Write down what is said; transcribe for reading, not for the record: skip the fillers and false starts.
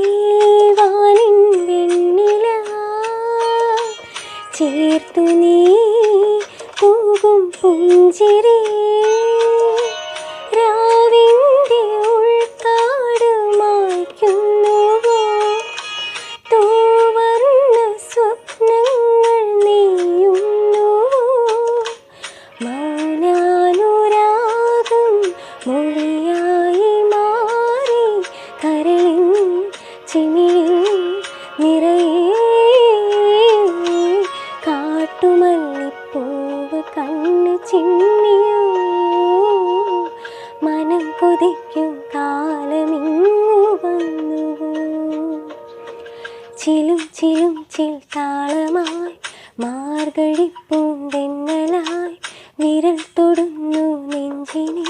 തികവാനിൻ വെണ്ണില ചേർത്തു നീ തൂകും പുഞ്ചിരി രാവിൻ്റെ ഉൾക്കാട് മായ്ക്കുന്നുവോ തൂവർണ്ണ സ്വപ്നങ്ങൾ നെയ്യുന്നുവോ മൗനാനുരാഗം മൊഴിയായി മാറി കരളിൻ ചിമിഴിൽ നിറയെ കാട്ടുമല്ലിപ്പൂവ് കണ്ണ് ചിമ്മിയോ മനം കൊതിക്കും കാലമിങ്ങു വന്നുവോ ചിലും ചിലും ചിൽ താളമായി മാർഗഴിപ്പൂന്തെന്നലായി വിരൽ തൊടുന്നു നെഞ്ചിനെ